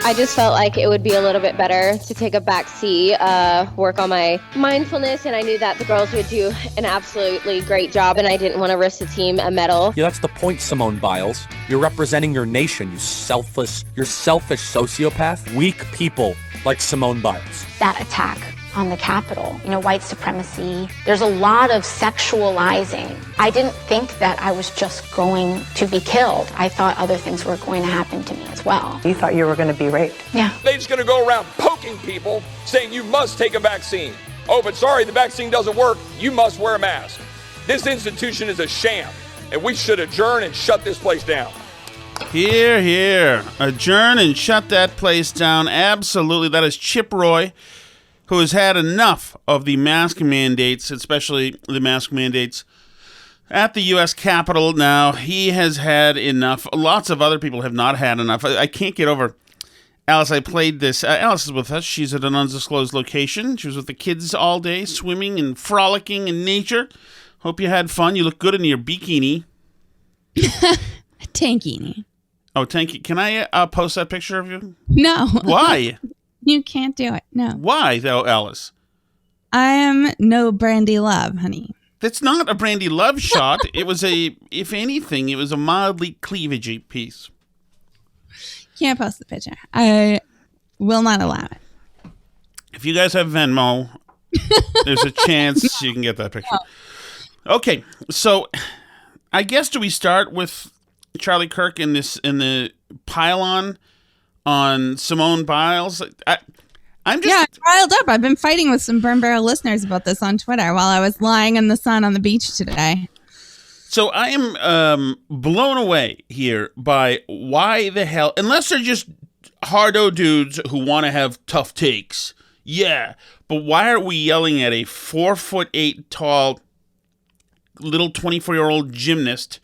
I just felt like it would be a little bit better to take a back seat, work on my mindfulness, and I knew that the girls would do an absolutely great job, and I didn't want to risk the team a medal. Yeah, that's the point, Simone Biles. You're representing your nation, you selfish sociopath. Weak people like Simone Biles. That attack on the Capitol, white supremacy, there's a lot of sexualizing. I didn't think that I was just going to be killed. I thought other things were going to happen to me as well. You thought you were going to be raped? Yeah. They're just going to go around poking people, saying you must take a vaccine. Oh, but sorry, the vaccine doesn't work. You must wear a mask. This institution is a sham, and we should adjourn and shut this place down. Hear, hear. Adjourn and shut that place down. Absolutely. That is Chip Roy, who has had enough of the mask mandates, especially the mask mandates at the U.S. Capitol. Now, he has had enough. Lots of other people have not had enough. I can't get over Alice. I played this. Alice is with us. She's at an undisclosed location. She was with the kids all day, swimming and frolicking in nature. Hope you had fun. You look good in your bikini. Tankini. Oh, tanky. Can I post that picture of you? No. Why? You can't do it. No. Why, though, Alice? I am no Brandy Love, honey. That's not a Brandy Love shot. It was if anything, it was a mildly cleavagey piece. Can't post the picture. I will not allow it. If you guys have Venmo, there's a chance you can get that picture. Okay, so I guess do we start with Charlie Kirk in the pile-on on Simone Biles? I'm just riled up. I've been fighting with some Burn Barrel listeners about this on Twitter while I was lying in the sun on the beach today. So I am blown away here by why the hell, unless they're just hardo dudes who want to have tough takes. Yeah, but why are we yelling at a 4'8" tall little 24-year-old gymnast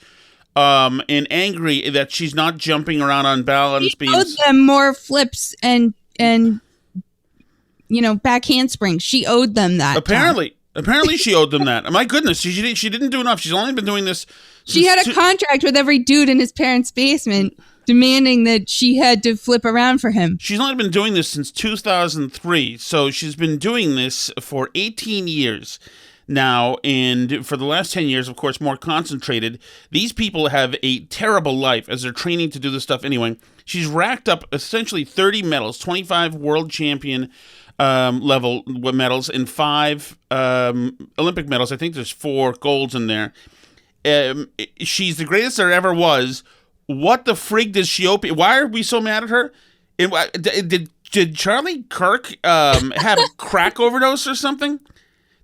and angry that she's not jumping around on balance beams? She owed them more flips and back handsprings. She owed them that. Apparently she owed them that. My goodness, she didn't do enough. She's only been doing this. She had a contract with every dude in his parents' basement demanding that she had to flip around for him. She's only been doing this since 2003, so she's been doing this for 18 years now, and for the last 10 years, of course, more concentrated. These people have a terrible life as they're training to do this stuff anyway. She's racked up essentially 30 medals, 25 world champion level medals, and 5 Olympic medals. I think there's 4 golds in there. She's the greatest there ever was. What the frig does she open? Why are we so mad at her? Did Charlie Kirk have a crack overdose or something?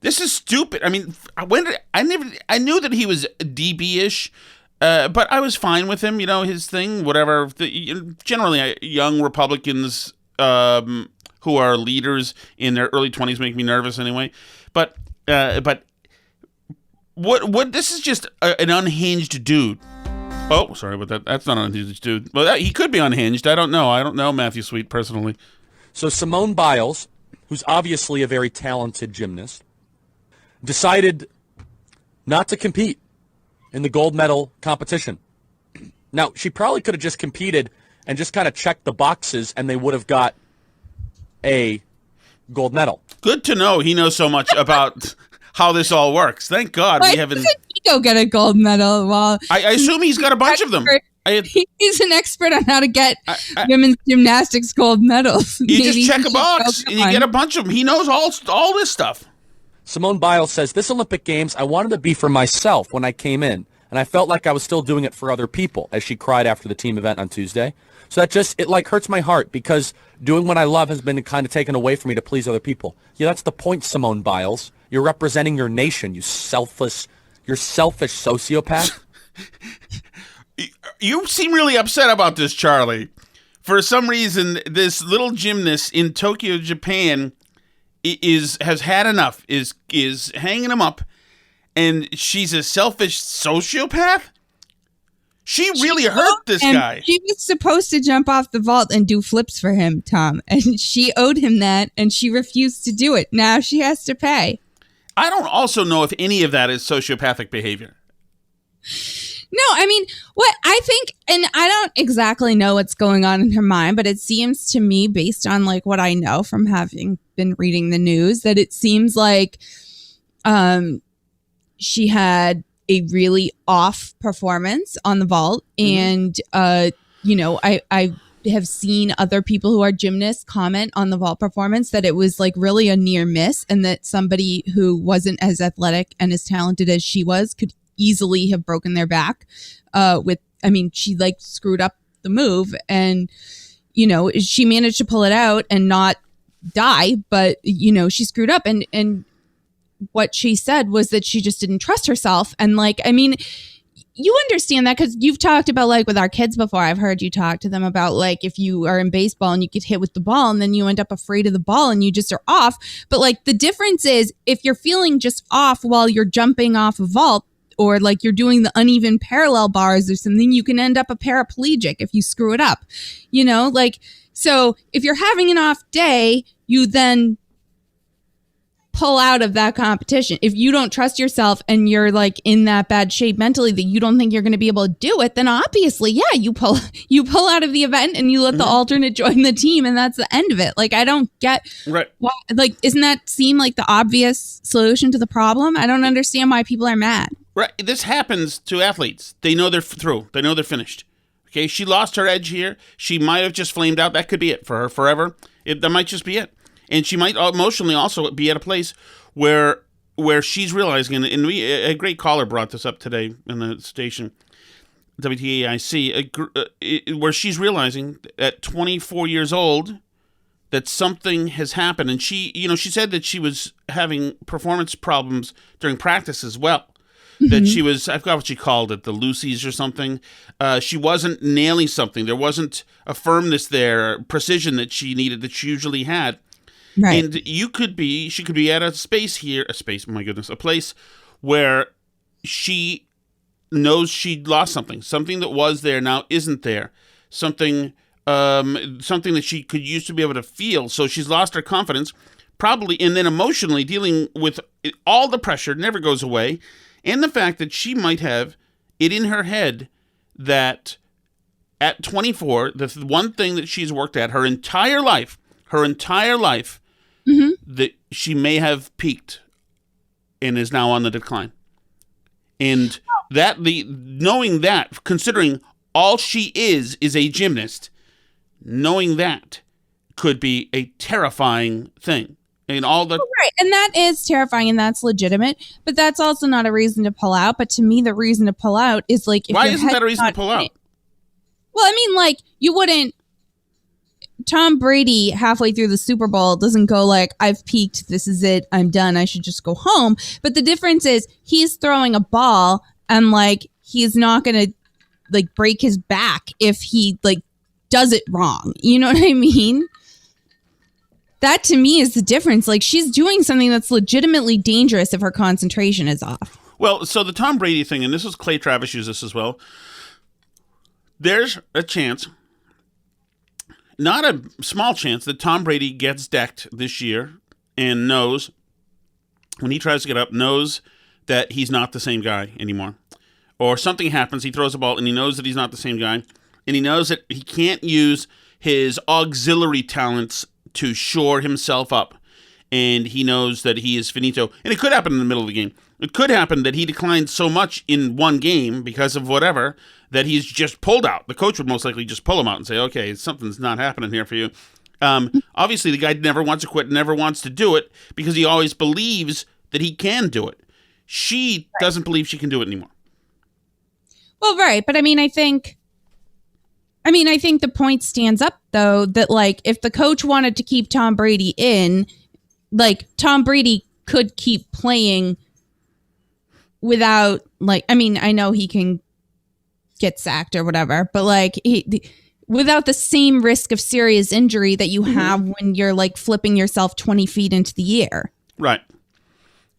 This is stupid. I mean, I knew that he was DB-ish, but I was fine with him. His thing, whatever. Generally, young Republicans who are leaders in their early 20s make me nervous anyway. But what? This is just an unhinged dude. Oh, sorry about that. That's not an unhinged dude. Well, he could be unhinged. I don't know Matthew Sweet personally. So Simone Biles, who's obviously a very talented gymnast, decided not to compete in the gold medal competition. Now, she probably could have just competed and just kind of checked the boxes and they would have got a gold medal. Good to know he knows so much about how this all works. Thank God we haven't. He go get a gold medal. Well, I assume he's got a bunch of them. He's an expert on how to get women's gymnastics gold medals. You just check a box and you get a bunch of them. He knows all this stuff. Simone Biles says, this Olympic Games, I wanted to be for myself when I came in, and I felt like I was still doing it for other people, as she cried after the team event on Tuesday. So it hurts my heart because doing what I love has been kind of taken away from me to please other people. Yeah, that's the point, Simone Biles. You're representing your nation, you selfish sociopath. You seem really upset about this, Charlie. For some reason, this little gymnast in Tokyo, Japan, has had enough, is hanging him up, and she's a selfish sociopath? She really hurt this guy. She was supposed to jump off the vault and do flips for him, Tom, and she owed him that, and she refused to do it. Now she has to pay. I don't also know if any of that is sociopathic behavior. No, I mean, what I think, and I don't exactly know what's going on in her mind, but it seems to me, based on like what I know from having been reading the news, that it seems like she had a really off performance on the vault. And, you know, I have seen other people who are gymnasts comment on the vault performance that it was like really a near miss, and that somebody who wasn't as athletic and as talented as she was could easily have broken their back she like screwed up the move, and you know, she managed to pull it out and not die, but you know, she screwed up, and what she said was that she just didn't trust herself. And like, I mean, you understand that because you've talked about, like, with our kids before, I've heard you talk to them about, like, if you are in baseball and you get hit with the ball and then you end up afraid of the ball and you just are off. But like, the difference is if you're feeling just off while you're jumping off a vault, or like you're doing the uneven parallel bars or something, you can end up a paraplegic if you screw it up, you know, like, so if you're having an off day, you then pull out of that competition. If you don't trust yourself and you're like in that bad shape mentally that you don't think you're going to be able to do it, then obviously, yeah, you pull out of the event and you let the alternate join the team, and that's the end of it. Like, I don't get why, like, isn't that seem like the obvious solution to the problem? I don't understand why people are mad. Right. This happens to athletes. They know they're through. They know they're finished. Okay. She lost her edge here. She might have just flamed out. That could be it for her forever. That might just be it. And she might emotionally also be at a place where she's realizing, and a great caller brought this up today in the station, WTAIC, where she's realizing at 24 years old that something has happened. And she said that she was having performance problems during practice as well. That she was, I forgot what she called it, the Lucy's or something. She wasn't nailing something. There wasn't a firmness there, precision that she needed, that she usually had. Right. And she could be at a place where she knows she lost something that was there now isn't there, something that she could used to be able to feel. So she's lost her confidence, probably, and then emotionally dealing with all the pressure never goes away. And the fact that she might have it in her head that at 24, the one thing that she's worked at her entire life, that she may have peaked and is now on the decline. And knowing that, considering all she is a gymnast, knowing that could be a terrifying thing. And right, and that is terrifying, and that's legitimate, but that's also not a reason to pull out. But to me, the reason to pull out is like, why isn't that a reason to pull out? Well, I mean, like, you wouldn't. Tom Brady halfway through the Super Bowl doesn't go like, I've peaked, this is it, I'm done, I should just go home. But the difference is he's throwing a ball, and like, he's not gonna like break his back if he like does it wrong. You know what I mean? That to me is the difference. Like, she's doing something that's legitimately dangerous if her concentration is off. Well, so the Tom Brady thing, and this is Clay Travis used this as well. There's a chance, not a small chance, that Tom Brady gets decked this year and knows, when he tries to get up, knows that he's not the same guy anymore. Or something happens, he throws a ball, and he knows that he's not the same guy. And he knows that he can't use his auxiliary talents to shore himself up, and he knows that he is finito. And it could happen in the middle of the game. It could happen that he declined so much in one game because of whatever that he's just pulled out. The coach would most likely just pull him out and say, okay, something's not happening here for you. Obviously, the guy never wants to quit, never wants to do it because he always believes that he can do it. She doesn't believe she can do it anymore. Well, right. But I mean, I think the point stands up, though, that, like, if the coach wanted to keep Tom Brady in, like, Tom Brady could keep playing without, like, I mean, I know he can get sacked or whatever, but, like, without the same risk of serious injury that you have when you're, like, flipping yourself 20 feet into the air. Right.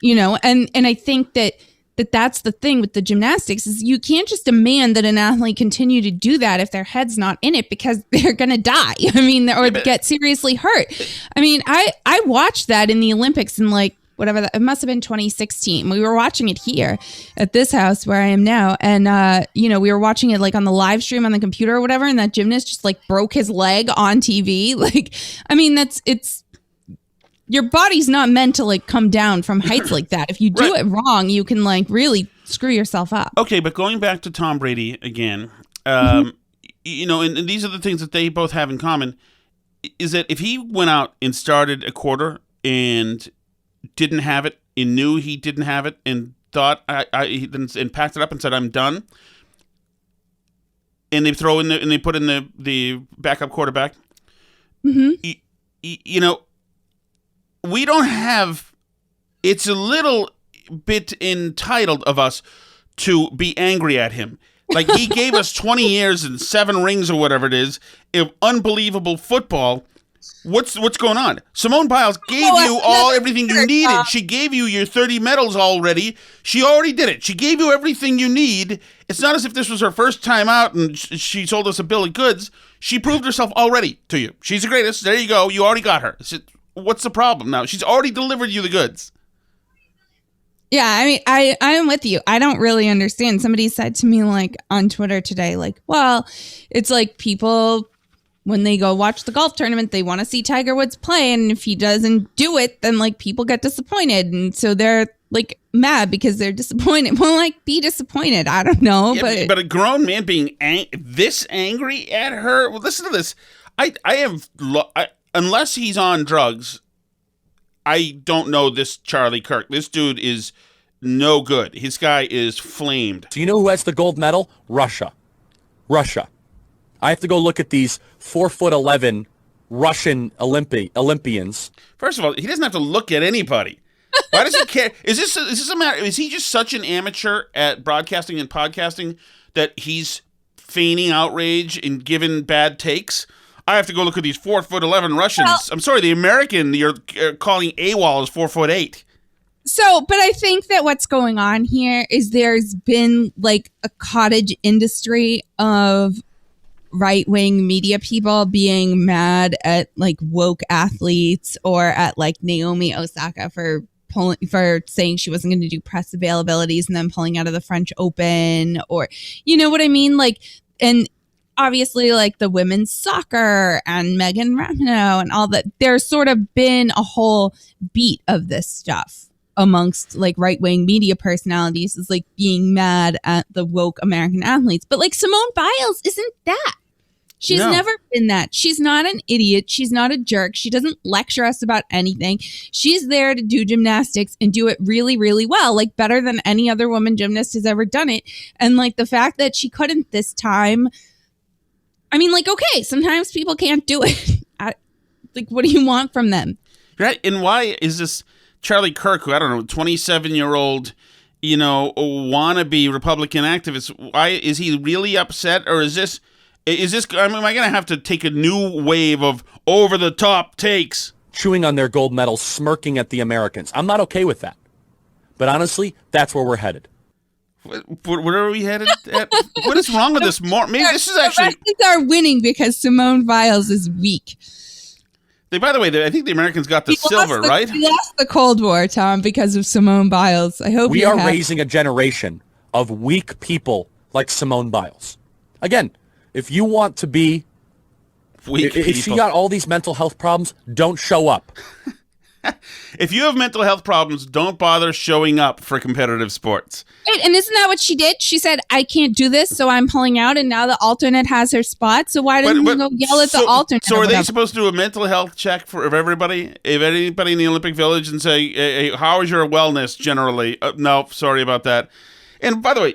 You know, and I think that's the thing with the gymnastics is you can't just demand that an athlete continue to do that if their head's not in it, because they're going to die. I mean, or get seriously hurt. I mean, I watched that in the Olympics, and like, whatever it must have been 2016. We were watching it here at this house where I am now, and we were watching it like on the live stream on the computer or whatever, and that gymnast just like broke his leg on TV. Like, I mean, it's your body's not meant to like come down from heights like that. If you do it wrong, you can like really screw yourself up. Okay, but going back to Tom Brady again, and these are the things that they both have in common, is that if he went out and started a quarter and didn't have it and knew he didn't have it and thought and packed it up and said, I'm done, and they throw in and they put in the backup quarterback, we don't have, it's a little bit entitled of us to be angry at him. Like, he gave us 20 years and 7 rings or whatever it is, of unbelievable football. What's going on? Simone Biles gave you everything you needed. She gave you your 30 medals already. She already did it. She gave you everything you need. It's not as if this was her first time out and she sold us a bill of goods. She proved herself already to you. She's the greatest. There you go. You already got her. What's the problem now? She's already delivered you the goods. Yeah, I mean, I'm with you. I don't really understand. Somebody said to me like on Twitter today, like, well, it's like people, when they go watch the golf tournament, they want to see Tiger Woods play. And if he doesn't do it, then like people get disappointed. And so they're like mad because they're disappointed. Well, like, be disappointed. I don't know. Yeah, but a grown man being this angry at her. Well, listen to this. Unless he's on drugs, I don't know this Charlie Kirk. This dude is no good. His guy is flamed. Do you know who has the gold medal? Russia. I have to go look at these 4'11" Russian Olympians. First of all, he doesn't have to look at anybody. Why does he care? Is this a matter? Is he just such an amateur at broadcasting and podcasting that he's feigning outrage and giving bad takes? I have to go look at these 4'11" Russians. Well, I'm sorry, the American you're calling AWOL is 4'8". So, but I think that what's going on here is there's been like a cottage industry of right-wing media people being mad at like woke athletes or at like Naomi Osaka for saying she wasn't going to do press availabilities and then pulling out of the French Open, or you know what I mean? Like, and obviously like the women's soccer and Megan Rapinoe and all that, there's sort of been a whole beat of this stuff amongst like right-wing media personalities, is like being mad at the woke American athletes. But like Simone Biles isn't that. She's never been that. She's not an idiot. She's not a jerk. She doesn't lecture us about anything. She's there to do gymnastics and do it really, really well, like better than any other woman gymnast has ever done it. And like the fact that she couldn't this time, I mean, like, okay, sometimes people can't do it. Like, what do you want from them? Right. And why is this Charlie Kirk, who, I don't know, 27-year-old, wannabe Republican activist, why is he really upset? Or is this, am I going to have to take a new wave of over-the-top takes? Chewing on their gold medals, smirking at the Americans. I'm not okay with that. But honestly, that's where we're headed. Where are we headed at? What is wrong with this? Maybe this is actually... The Russians are winning because Simone Biles is weak. By the way, I think the Americans got the silver, right? We lost the Cold War, Tom, because of Simone Biles. I hope we are raising a generation of weak people like Simone Biles. Again, if you want to be weak, if she got all these mental health problems, don't show up. If you have mental health problems, don't bother showing up for competitive sports. Right, and isn't that what she did? She said, I can't do this, so I'm pulling out, and now the alternate has her spot, so why didn't you go yell at the alternate? So are they supposed to do a mental health check for everybody? If anybody in the Olympic Village and say, hey, how is your wellness generally? No, sorry about that. And by the way,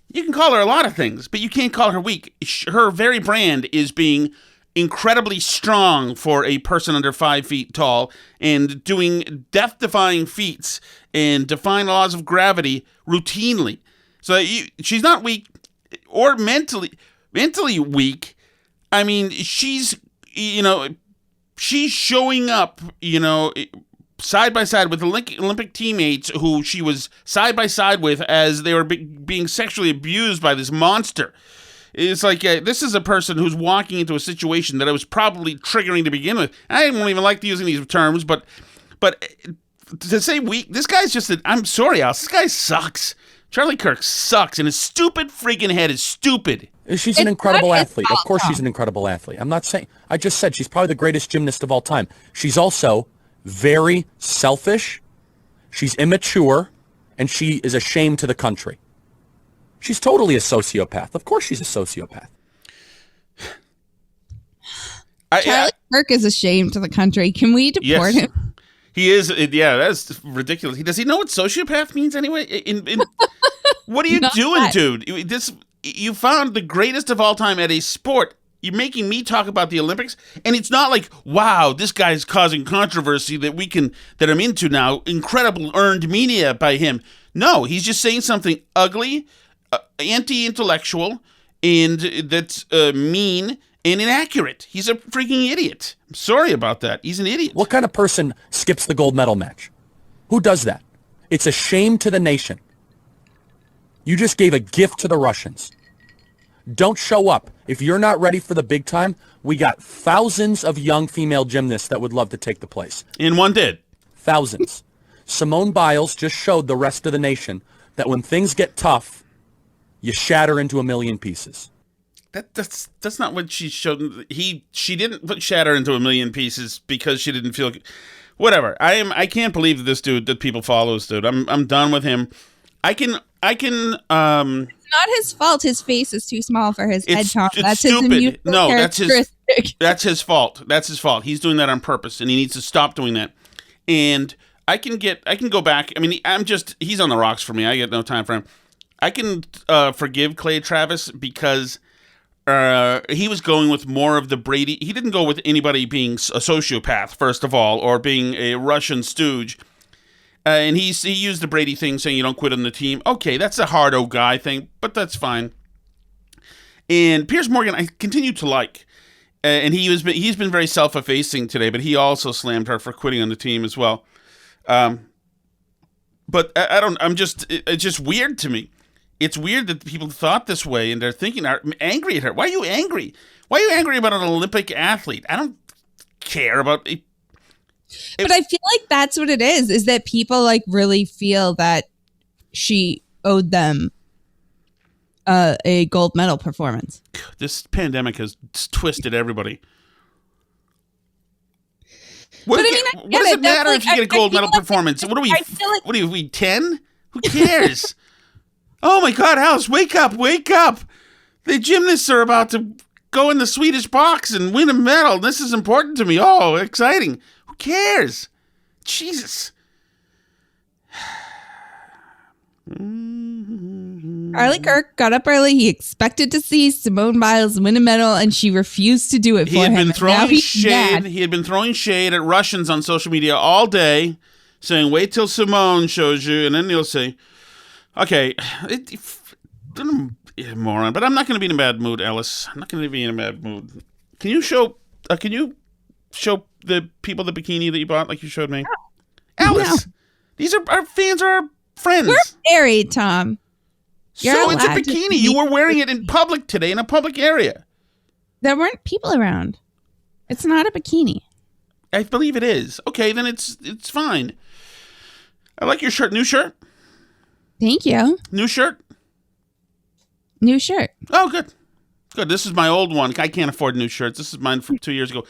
you can call her a lot of things, but you can't call her weak. Her very brand is being incredibly strong for a person under 5 feet tall and doing death-defying feats and defying laws of gravity routinely. So she's not weak or mentally weak. I mean, she's showing up, side by side with Olympic teammates who she was side by side with as they were being sexually abused by this monster. It's like, this is a person who's walking into a situation that I was probably triggering to begin with. I don't even like using these terms, but to say weak, this guy's just I'm sorry, Alice. This guy sucks. Charlie Kirk sucks, and his stupid freaking head is stupid. She's an incredible athlete. Of course she's an incredible athlete. I'm not saying... I just said she's probably the greatest gymnast of all time. She's also very selfish. She's immature. And she is a shame to the country. She's totally a sociopath. Of course she's a sociopath. Charlie Kirk is a shame to the country. Can we deport him? He is. Yeah, that's ridiculous. Does he know what sociopath means anyway? What are you doing, dude? You found the greatest of all time at a sport. You're making me talk about the Olympics, and it's not like, wow, this guy's causing controversy that I'm into now. Incredible earned media by him. No, he's just saying something ugly, anti-intellectual, and that's mean and inaccurate. He's a freaking idiot. I'm sorry about that. He's an idiot. What kind of person skips the gold medal match? Who does that? It's a shame to the nation. You just gave a gift to the Russians. Don't show up. If you're not ready for the big time, we got thousands of young female gymnasts that would love to take the place. And one did. Thousands. Simone Biles just showed the rest of the nation that when things get tough, you shatter into a million pieces. That's not what she showed. She didn't shatter into a million pieces because she didn't feel good. Whatever. I can't believe this dude that people follow this dude. I'm done with him. I can It's not his fault. His face is too small for his head top. That's stupid. His No, that's his fault. That's his fault. He's doing that on purpose, and he needs to stop doing that. And I can go back. I mean, he's on the rocks for me. I get no time for him. I can forgive Clay Travis because he was going with more of the Brady. He didn't go with anybody being a sociopath, first of all, or being a Russian stooge. And he used the Brady thing, saying you don't quit on the team. Okay, that's a hard old guy thing, but that's fine. And Piers Morgan, I continue to like, and he's been very self-effacing today, but he also slammed her for quitting on the team as well. But it's just weird to me. It's weird that people thought this way and they're angry at her. Why are you angry? Why are you angry about an Olympic athlete? I don't care about it. But I feel like that's what it is that people like really feel that she owed them a gold medal performance. This pandemic has twisted everybody. What does it matter if you get a gold medal performance? What are we 10? Who cares? Oh my God, Alice, wake up. The gymnasts are about to go in the Swedish box and win a medal. This is important to me. Oh, exciting. Who cares? Jesus. Charlie Kirk got up early. He expected to see Simone Biles win a medal, and she refused to do it for him. He had been throwing shade at Russians on social media all day, saying, wait till Simone shows you, and then he'll say, okay, moron, but I'm not going to be in a bad mood, Alice. I'm not going to be in a bad mood. Can you show the people the bikini that you bought like you showed me? No. Alice, these are our fans, are our friends. We're married, Tom. So it's a bikini. You were wearing it in public today in a public area. There weren't people around. It's not a bikini. I believe it is. Okay, then it's fine. I like your shirt. New shirt? Thank you. New shirt? New shirt. Oh, good. Good. This is my old one. I can't afford new shirts. This is mine from 2 years ago.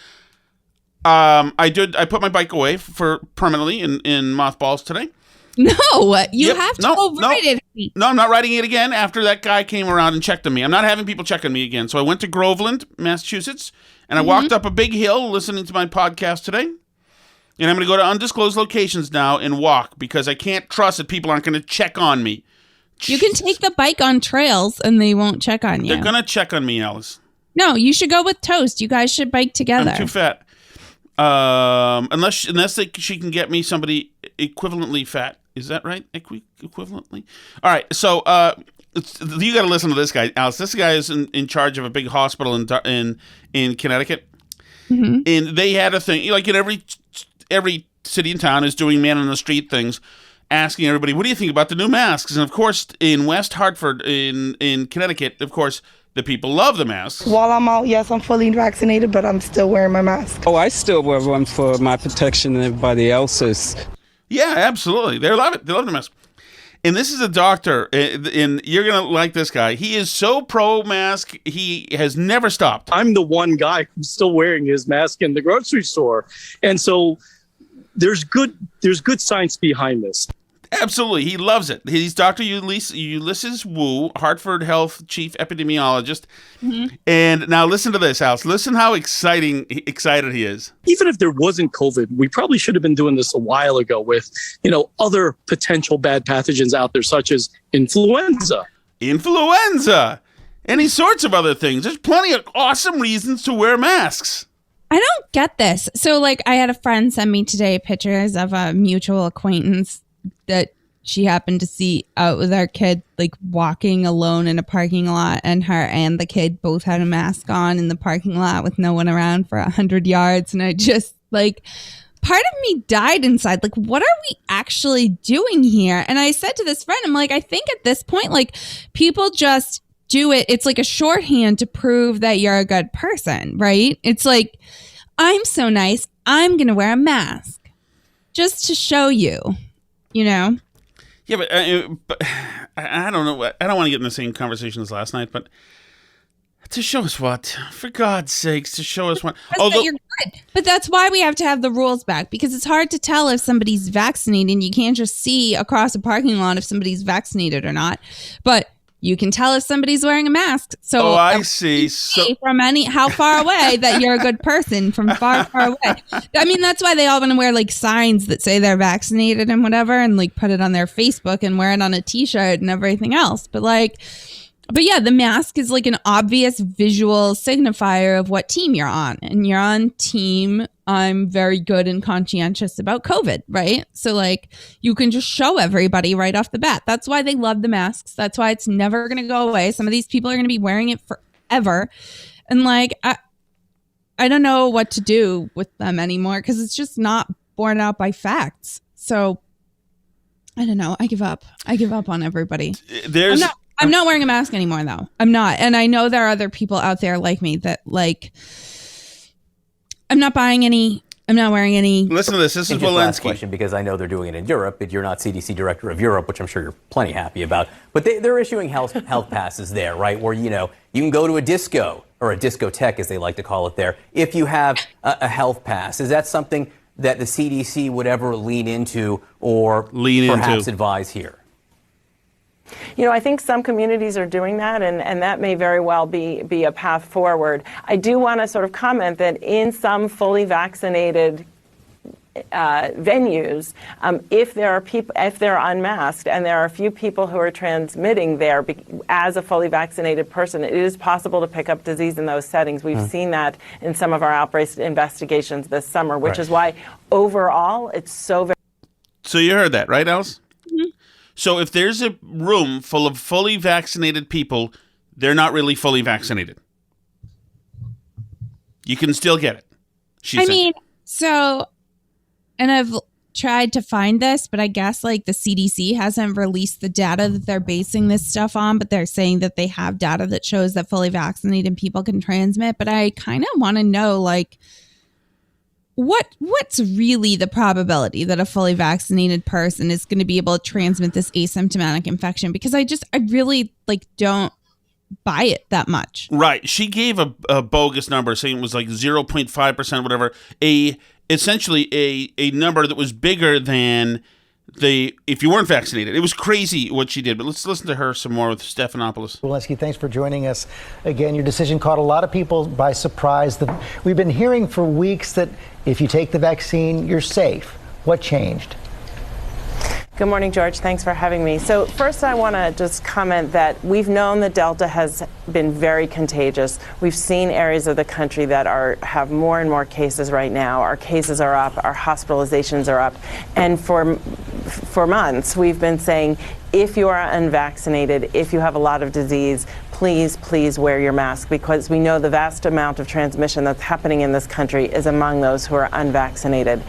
I put my bike away for permanently in mothballs today. No, you have to ride it. No, I'm not riding it again after that guy came around and checked on me. I'm not having people check on me again. So I went to Groveland, Massachusetts, and I walked up a big hill listening to my podcast today. And I'm going to go to undisclosed locations now and walk because I can't trust that people aren't going to check on me. You can take the bike on trails and they won't check on you. They're going to check on me, Alice. No, you should go with Toast. You guys should bike together. I'm too fat. Unless she can get me somebody equivalently fat. Is that right? Equivalently? All right. So you got to listen to this guy, Alice. This guy is in charge of a big hospital in Connecticut. Mm-hmm. And they had a thing, like in every city and town is doing man on the street things, asking everybody, what do you think about the new masks? And of course, in West Hartford, in Connecticut, of course, the people love the masks. While I'm out, yes, I'm fully vaccinated, but I'm still wearing my mask. Oh, I still wear one for my protection and everybody else's. Yeah, absolutely. They love it. They love the mask. And this is a doctor, and you're going to like this guy. He is so pro-mask, he has never stopped. I'm the one guy who's still wearing his mask in the grocery store. And so there's good science behind this. Absolutely. He loves it. He's Dr. Ulysses Wu, Hartford Health Chief Epidemiologist. Mm-hmm. And now listen to this, Alice. Listen how excited he is. Even if there wasn't COVID, we probably should have been doing this a while ago with, other potential bad pathogens out there, such as influenza. Any sorts of other things. There's plenty of awesome reasons to wear masks. I don't get this. So, I had a friend send me today pictures of a mutual acquaintance that she happened to see out with our kid, walking alone in a parking lot, and her and the kid both had a mask on in the parking lot with no one around for 100 yards. And I just, part of me died inside. What are we actually doing here? And I said to this friend, I'm I think at this point, people just do it. It's like a shorthand to prove that you're a good person, right? It's I'm so nice, I'm going to wear a mask just to show you. Yeah, but I don't know. I don't want to get in the same conversation as last night, but to show us what? For God's sakes, to show us what? Although you're good. But that's why we have to have the rules back, because it's hard to tell if somebody's vaccinated. You can't just see across a parking lot if somebody's vaccinated or not. But you can tell if somebody's wearing a mask. So I see. So from how far away that you're a good person from far, far away. I mean, that's why they all want to wear signs that say they're vaccinated and whatever, and put it on their Facebook and wear it on a T-shirt and everything else. But yeah, the mask is an obvious visual signifier of what team you're on. And you're on team, I'm very good and conscientious about COVID, right? So you can just show everybody right off the bat. That's why they love the masks. That's why it's never going to go away. Some of these people are going to be wearing it forever. And I don't know what to do with them anymore, because it's just not borne out by facts. So I don't know. I give up. I give up on everybody. I'm not wearing a mask anymore, though. I'm not. And I know there are other people out there like me that I'm not buying any. I'm not wearing any. Listen to this. This is Walensky. Last question, because I know they're doing it in Europe, but you're not CDC director of Europe, which I'm sure you're plenty happy about. But they're issuing health passes there, right? Where, you can go to a disco, or a discotheque, as they like to call it there, if you have a health pass. Is that something that the CDC would ever lean into or perhaps advise here? I think some communities are doing that, and that may very well be a path forward. I do want to sort of comment that in some fully vaccinated venues, if they're unmasked and there are a few people who are transmitting there as a fully vaccinated person, it is possible to pick up disease in those settings. We've seen that in some of our outbreak investigations this summer, which is why overall it's so very... So you heard that, right, Alice? Mm-hmm. So if there's a room full of fully vaccinated people, they're not really fully vaccinated. You can still get it. And I've tried to find this, but I guess the CDC hasn't released the data that they're basing this stuff on, but they're saying that they have data that shows that fully vaccinated people can transmit. But I kind of want to know, what's really the probability that a fully vaccinated person is going to be able to transmit this asymptomatic infection? Because I really don't buy it that much. Right. She gave a bogus number saying it was 0.5%, whatever, essentially a number that was bigger than if you weren't vaccinated. It was crazy what she did, but let's listen to her some more with Stephanopoulos. Walensky, thanks for joining us again. Your decision caught a lot of people by surprise. We've been hearing for weeks that if you take the vaccine, you're safe. What changed? Good morning, George. Thanks for having me. So first, I want to just comment that we've known that Delta has been very contagious. We've seen areas of the country that have more and more cases right now. Our cases are up, our hospitalizations are up. And for months, we've been saying, if you are unvaccinated, if you have a lot of disease, please, please wear your mask, because we know the vast amount of transmission that's happening in this country is among those who are unvaccinated.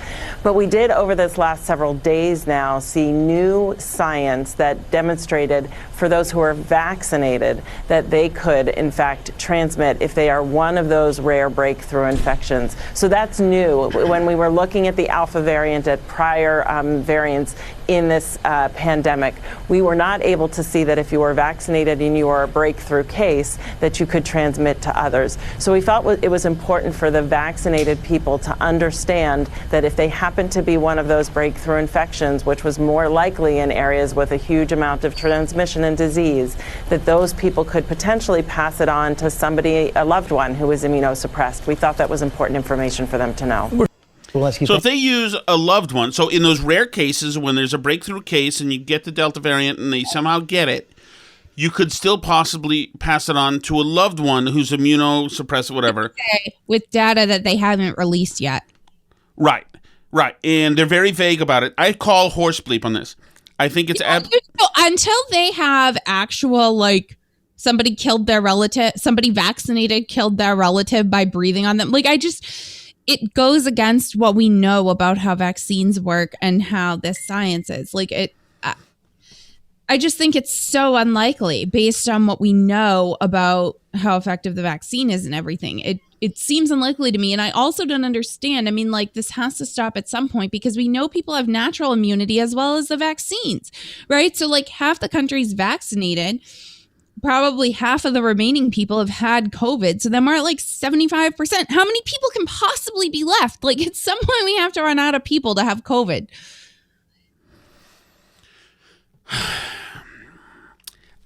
But we did, over this last several days now, see new science that demonstrated for those who are vaccinated that they could, in fact, transmit if they are one of those rare breakthrough infections. So that's new. When we were looking at the Alpha variant at prior variants in this pandemic, we were not able to see that if you were vaccinated and you were a breakthrough case, that you could transmit to others. So we felt it was important for the vaccinated people to understand that if they happen to be one of those breakthrough infections, which was more likely in areas with a huge amount of transmission and disease, that those people could potentially pass it on to somebody, a loved one who was immunosuppressed. We thought that was important information for them to know. So if they use a loved one, so in those rare cases when there's a breakthrough case and you get the Delta variant and they somehow get it, you could still possibly pass it on to a loved one who's immunosuppressed or whatever. With data that they haven't released yet. Right. And they're very vague about it. I call horse bleep on this. I think it's... until they have actual, like, somebody killed their relative, somebody vaccinated killed their relative by breathing on them. Like, it goes against what we know about how vaccines work and how this science is. Like, I just think it's so unlikely based on what we know about how effective the vaccine is and everything. It seems unlikely to me. And I also don't understand. I mean, like, this has to stop at some point because we know people have natural immunity as well as the vaccines, right? So, like, half the country's vaccinated. Probably half of the remaining people have had COVID. So then we're at like 75%. How many people can possibly be left? Like, at some point we have to run out of people to have COVID.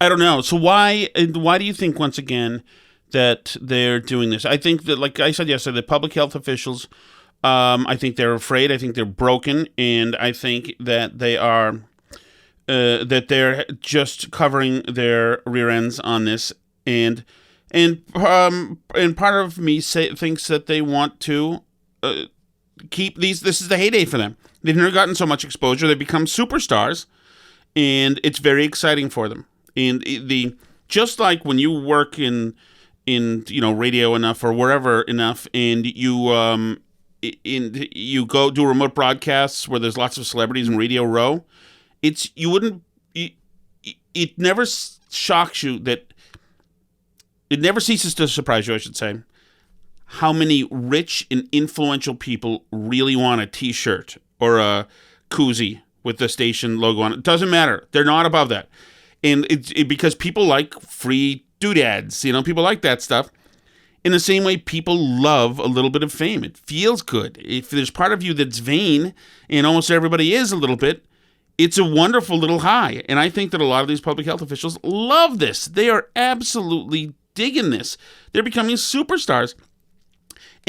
I don't know. So why do you think, once again, that they're doing this? I think that, like I said yesterday, the public health officials, I think they're afraid. I think they're broken. And I think that they are... that they're just covering their rear ends on this, and part of me thinks that they want to keep these. This is the heyday for them. They've never gotten so much exposure. They become superstars, and it's very exciting for them. And just like when you work in radio enough or wherever enough, and you go do remote broadcasts where there's lots of celebrities in Radio Row. It never shocks you that it never ceases to surprise you, I should say, how many rich and influential people really want a T-shirt or a koozie with the station logo on it. It doesn't matter. They're not above that. And because people like free doodads, people like that stuff. In the same way, people love a little bit of fame. It feels good. If there's part of you that's vain, and almost everybody is a little bit, it's a wonderful little high. And I think that a lot of these public health officials love this. They are absolutely digging this. They're becoming superstars.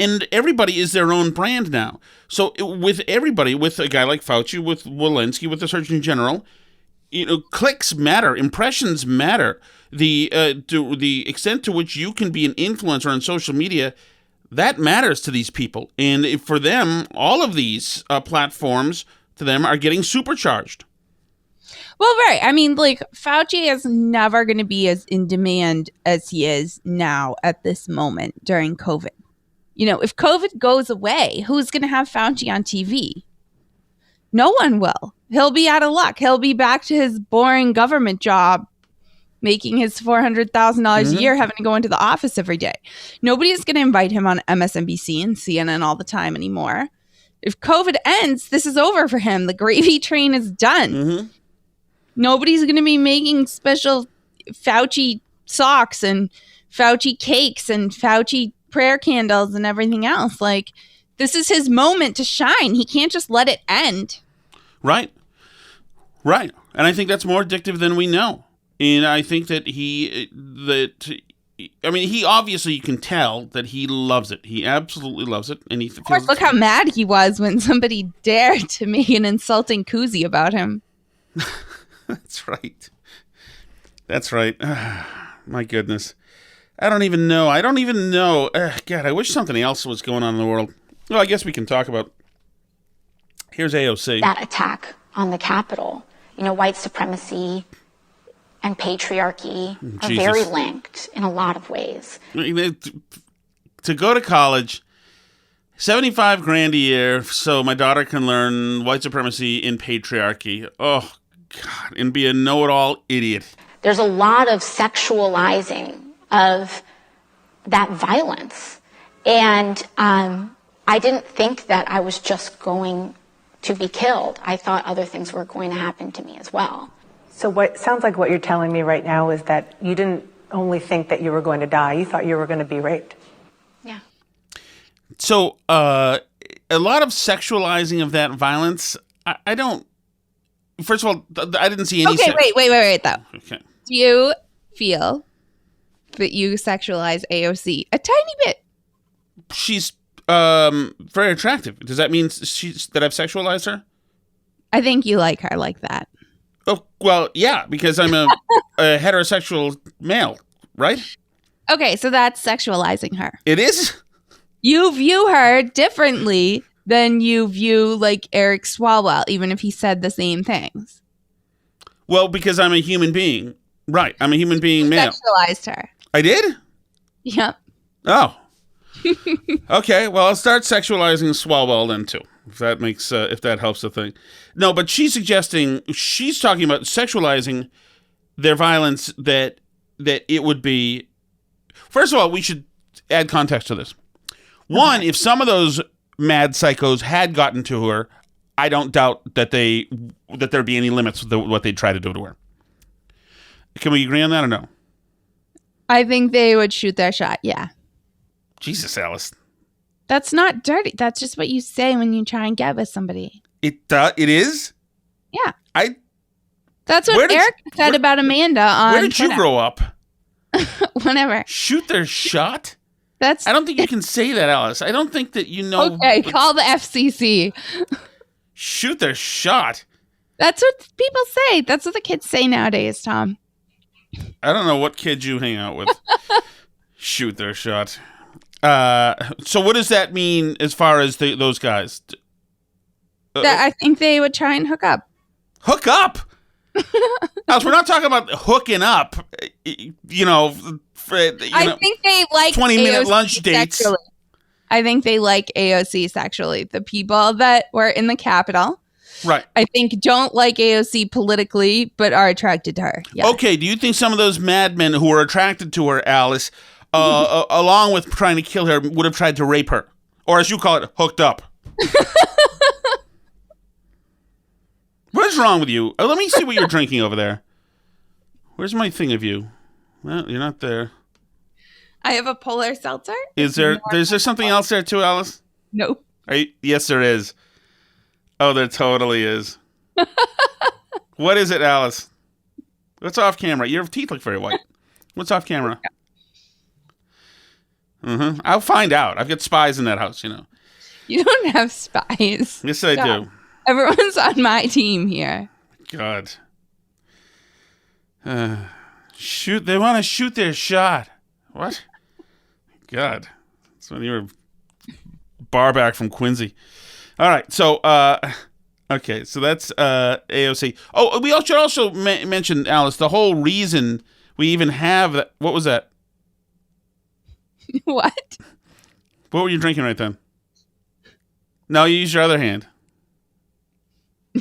And everybody is their own brand now. So with everybody, with a guy like Fauci, with Walensky, with the Surgeon General, clicks matter. Impressions matter. The extent to which you can be an influencer on social media, that matters to these people. And for them, all of these platforms to them are getting supercharged. Well, right. I mean, like, Fauci is never going to be as in demand as he is now at this moment during COVID. If COVID goes away, who's going to have Fauci on TV? No one will. He'll be out of luck. He'll be back to his boring government job, making his $400,000 a year, having to go into the office every day. Nobody is going to invite him on MSNBC and CNN all the time anymore. If COVID ends, this is over for him. The gravy train is done. Mm-hmm. Nobody's going to be making special Fauci socks and Fauci cakes and Fauci prayer candles and everything else. Like, this is his moment to shine. He can't just let it end. Right. And I think that's more addictive than we know. And I think that he obviously, you can tell that he loves it. He absolutely loves it. And of course, look how mad he was when somebody dared to make an insulting koozie about him. That's right. My goodness. I don't even know. God, I wish something else was going on in the world. Well, I guess we can talk about. Here's AOC. That attack on the Capitol, white supremacy, and patriarchy are Jesus. very linked in a lot of ways. To go to college, $75,000 a year, so my daughter can learn white supremacy and patriarchy. Oh, God, and be a know-it-all idiot. There's a lot of sexualizing of that violence. And I didn't think that I was just going to be killed. I thought other things were going to happen to me as well. So what sounds like what you're telling me right now is that you didn't only think that you were going to die, you thought you were going to be raped. Yeah. So a lot of sexualizing of that violence, I don't... First of all, I didn't see any... Okay, wait, though. Okay. Do you feel that you sexualize AOC a tiny bit? She's very attractive. Does that mean that I've sexualized her? I think you like her like that. Oh, well, yeah, because I'm a heterosexual male, right? Okay, so that's sexualizing her. It is? You view her differently than you view, like, Eric Swalwell, even if he said the same things. Well, because I'm a human being. Right, I'm a human being You male. sexualized her. I did? Yep. Oh. Okay, well, I'll start sexualizing Swalwell then, too. If that makes, if that helps the thing. No, but she's talking about sexualizing their violence that it would be... First of all, we should add context to this. One, if some of those mad psychos had gotten to her, I don't doubt that there'd be any limits to what they'd try to do to her. Can we agree on that or no? I think they would shoot their shot, yeah. Jesus, Alice. That's not dirty. That's just what you say when you try and get with somebody. It is? Yeah. Where That's what did Eric said about Amanda on Where did you Twitter. grow up? Whatever. Shoot their shot? I don't think you can say that, Alice. I don't think that you know. Okay, call the FCC. Shoot their shot? That's what people say. That's what the kids say nowadays, Tom. I don't know what kids you hang out with. Shoot their shot. So what does that mean as far as those guys? I think they would try and hook up. Hook up? Alice, we're not talking about hooking up. I think they like 20-minute AOC lunch dates. Sexually. I think they like AOC sexually. The people that were in the Capitol, right? I think don't like AOC politically, but are attracted to her. Yeah. Okay. Do you think some of those madmen who were attracted to her, Alice, along with trying to kill her, would have tried to rape her, or as you call it, hooked up? What is wrong with you? Let me see what you're drinking over there. Where's my thing of you? Well, you're not there. I have a polar seltzer. Is there something else there too, Alice? Nope. Yes, there is. Oh, there totally is. What is it, Alice? What's off camera? Your teeth look very white. What's off camera? I'll find out. I've got spies in that house, you know. You don't have spies. Yes, I do. Everyone's on my team here. God. Shoot. They want to shoot their shot. What? God. That's when you were bar back from Quincy. All right. So, okay. So that's AOC. Oh, we should also mention, Alice, the whole reason we even have that. What was that? What? What were you drinking right then? No, you used your other hand.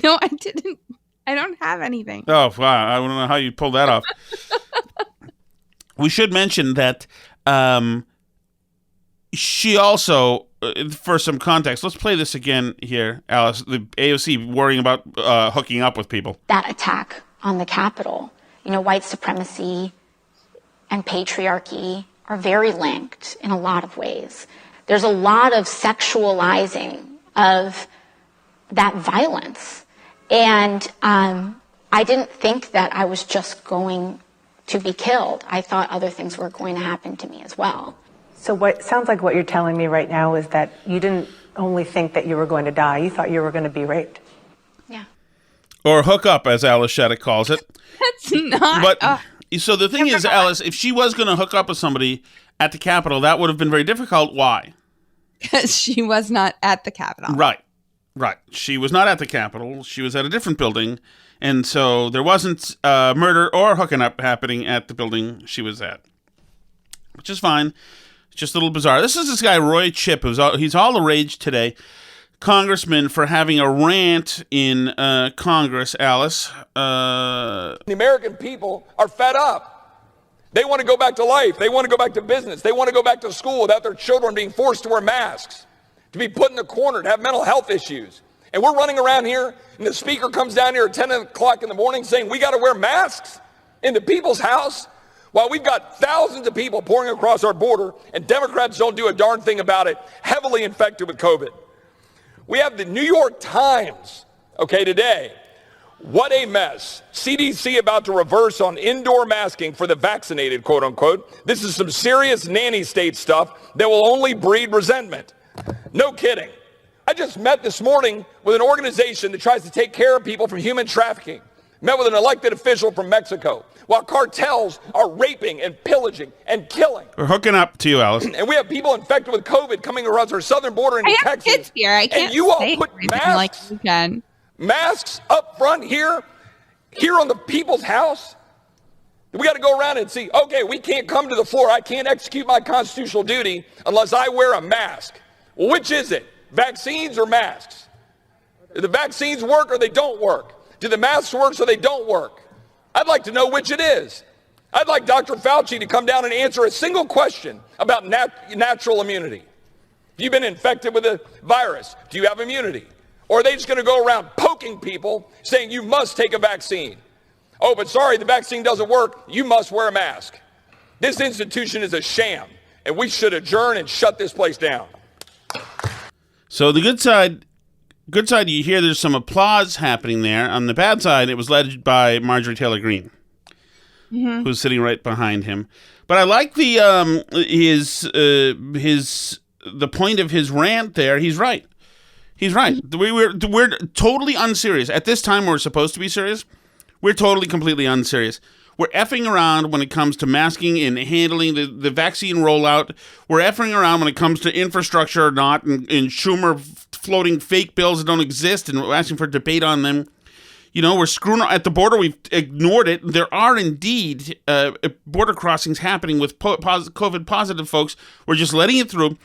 No, I didn't. I don't have anything. Oh, wow. I don't know how you pulled that off. We should mention that she also, for some context, let's play this again here, Alice. The AOC worrying about hooking up with people. That attack on the Capitol, white supremacy and patriarchy are very linked in a lot of ways. There's a lot of sexualizing of that violence. And I didn't think that I was just going to be killed. I thought other things were going to happen to me as well. So what sounds like what you're telling me right now is that you didn't only think that you were going to die, you thought you were going to be raped. Yeah. Or hook up, as Alice Shattuck calls it. That's not. But so the thing is, Alice, if she was going to hook up with somebody at the Capitol, that would have been very difficult. Why? Because she was not at the Capitol. Right. She was not at the Capitol. She was at a different building, And so there wasn't murder or hooking up happening at the building she was at, which is fine. It's just a little bizarre. This guy, Roy Chip, he's all the rage today. Congressman for having a rant in Congress, Alice. The American people are fed up. They want to go back to life. They want to go back to business. They want to go back to school without their children being forced to wear masks, to be put in the corner, to have mental health issues. And we're running around here, and the speaker comes down here at 10 o'clock in the morning saying we got to wear masks in the people's house, while we've got thousands of people pouring across our border, and Democrats don't do a darn thing about it, heavily infected with COVID. We have the New York Times, today. What a mess. CDC about to reverse on indoor masking for the vaccinated, quote unquote. This is some serious nanny state stuff that will only breed resentment. No kidding. I just met this morning with an organization that tries to take care of people from human trafficking. Met with an elected official from Mexico, while cartels are raping and pillaging and killing. We're hooking up to you, Alice. And we have people infected with COVID coming across our southern border into Texas. Kids here. I can't and you all put masks up front here on the people's house. We got to go around and see, okay, we can't come to the floor. I can't execute my constitutional duty unless I wear a mask. Well, which is it? Vaccines or masks? Do the vaccines work or they don't work? Do the masks work so they don't work? I'd like to know which it is. I'd like Dr. Fauci to come down and answer a single question about natural immunity. If you've been infected with a virus, do you have immunity? Or are they just going to go around poking people saying you must take a vaccine? Oh, but sorry, the vaccine doesn't work. You must wear a mask. This institution is a sham, and we should adjourn and shut this place down. So the good side, you hear there's some applause happening there. On the bad side, it was led by Marjorie Taylor Greene, who's sitting right behind him. But I like the point of his rant there. He's right. He's right. We're totally unserious. At this time, we're supposed to be serious. We're totally, completely unserious. We're effing around when it comes to masking and handling the vaccine rollout. We're effing around when it comes to infrastructure or not, and Schumer floating fake bills that don't exist and asking for debate on them. You know, we're screwing at the border. We've ignored it. There are indeed border crossings happening with COVID positive folks. We're just letting it through.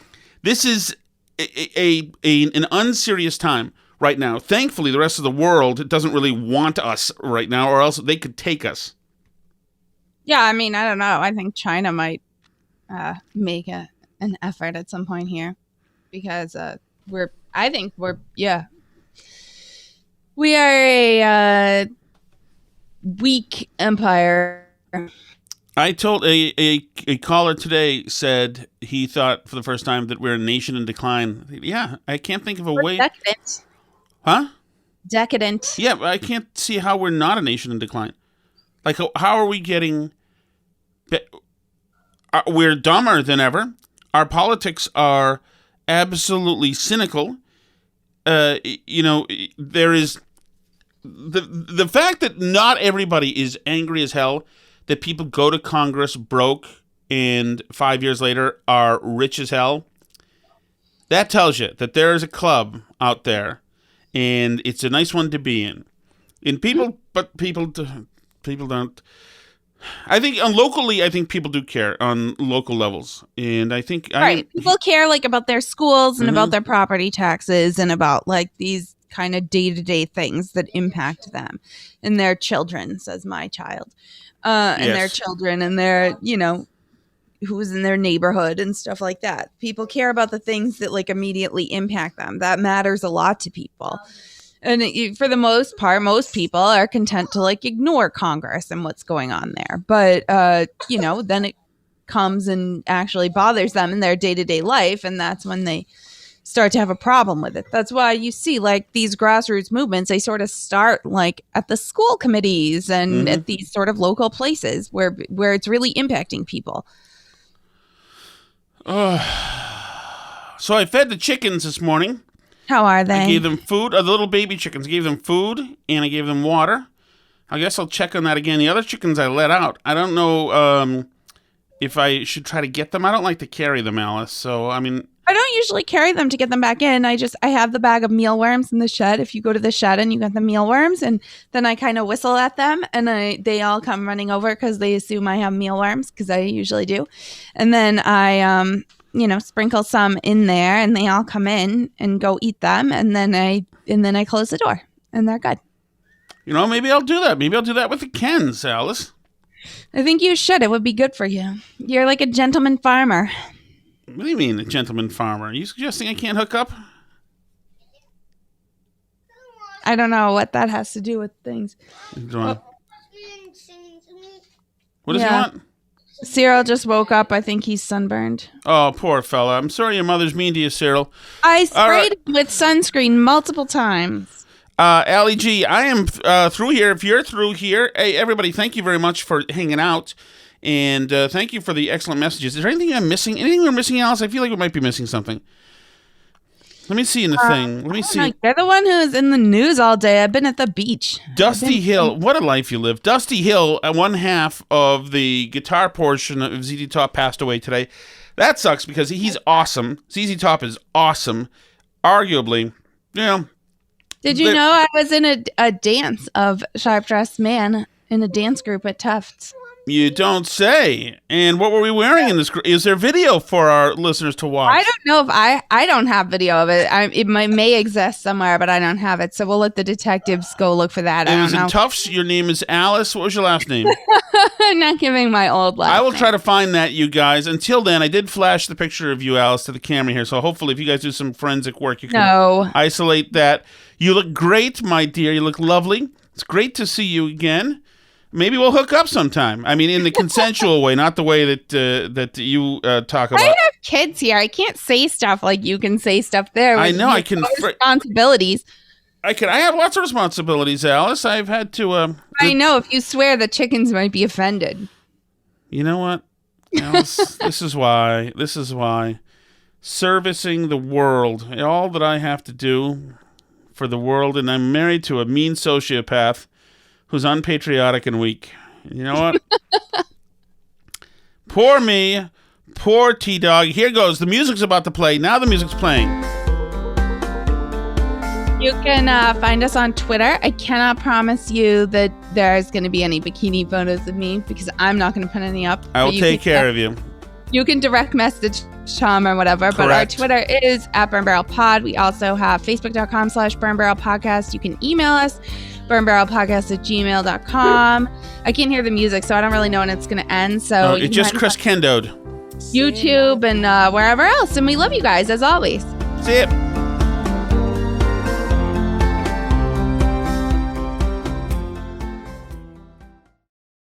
This is an unserious time right now. Thankfully, the rest of the world doesn't really want us right now, or else they could take us. Yeah, I mean, I don't know. I think China might make an effort at some point here, because we are a weak empire. I told a caller today said he thought for the first time that we're a nation in decline. Yeah, I can't think of a way. Decadent. Huh? Decadent. Yeah, but I can't see how we're not a nation in decline. Like, how are we getting... We're dumber than ever. Our politics are absolutely cynical. There is... The fact that not everybody is angry as hell, that people go to Congress broke and 5 years later are rich as hell, that tells you that there is a club out there, and it's a nice one to be in. And people don't. I think locally, I think people do care on local levels, and I think people care like about their schools and about their property taxes and about like these kind of day-to-day things that impact them and their children, says my child, and their children and their, who's in their neighborhood and stuff like that. People care about the things that like immediately impact them. That matters a lot to people. And for the most part, most people are content to like ignore Congress and what's going on there. But, then it comes and actually bothers them in their day-to-day life. And that's when they start to have a problem with it. That's why you see like these grassroots movements, they sort of start like at the school committees and at these sort of local places where it's really impacting people. So I fed the chickens this morning. How are they? I gave them food. The little baby chickens. I gave them food and I gave them water. I guess I'll check on that again. The other chickens I let out. I don't know if I should try to get them. I don't like to carry them, Alice. So, I mean, I don't usually carry them to get them back in. I have the bag of mealworms in the shed. If you go to the shed and you get the mealworms, and then I kind of whistle at them, and they all come running over because they assume I have mealworms, because I usually do. And then I sprinkle some in there, and they all come in and go eat them, and then I close the door, and they're good. Maybe I'll do that. Maybe I'll do that with the Kens, Alice. I think you should. It would be good for you. You're like a gentleman farmer. What do you mean, a gentleman farmer? Are you suggesting I can't hook up? I don't know what that has to do with things. What does he want? Cyril just woke up. I think he's sunburned. Oh, poor fella. I'm sorry your mother's mean to you, Cyril. I sprayed him with sunscreen multiple times. Allie G, I am through here. If you're through here, hey, everybody, thank you very much for hanging out. And thank you for the excellent messages. Is there anything I'm missing? Anything we're missing, Alice? I feel like we might be missing something. Let me see in the thing. Let me see. You're the one who's in the news all day. I've been at the beach. Dusty Hill. What a life you live. Dusty Hill, one half of the guitar portion of ZZ Top, passed away today. That sucks because he's awesome. ZZ Top is awesome. Arguably, Did you know I was in a dance of Sharp Dressed Man in a dance group at Tufts? You don't say. And what were we wearing in this group? Is there video for our listeners to watch? I don't know if I don't have video of it. It may exist somewhere, but I don't have it. So we'll let the detectives go look for that. It was in Tufts. Your name is Alice. What was your last name? I'm not giving my old last name. I will name. try to find that, you guys. Until then, I did flash the picture of you, Alice, to the camera here. So hopefully if you guys do some forensic work, you can isolate that. You look great, my dear. You look lovely. It's great to see you again. Maybe we'll hook up sometime. I mean, in the consensual way, not the way that you talk about. I have kids here. I can't say stuff like you can say stuff there. I know. I can. Responsibilities. I have lots of responsibilities, Alice. I've had to. I know. If you swear, the chickens might be offended. You know what, Alice? This is why. Servicing the world. All that I have to do for the world, and I'm married to a mean sociopath who's unpatriotic and weak. You know what? Poor me. Poor T-Dog. Here goes. The music's about to play. Now the music's playing. You can find us on Twitter. I cannot promise you that there's going to be any bikini photos of me because I'm not going to put any up. I will take care of you. You can direct message Tom or whatever. Correct. But our Twitter is @BurnBarrelPod. We also have Facebook.com/BurnBarrelPodcast. You can email us. burnbarrelpodcast@gmail.com. I can't hear the music, so I don't really know when it's going to end. So it just Chris Kendo'd. YouTube and wherever else. And we love you guys, as always. See ya.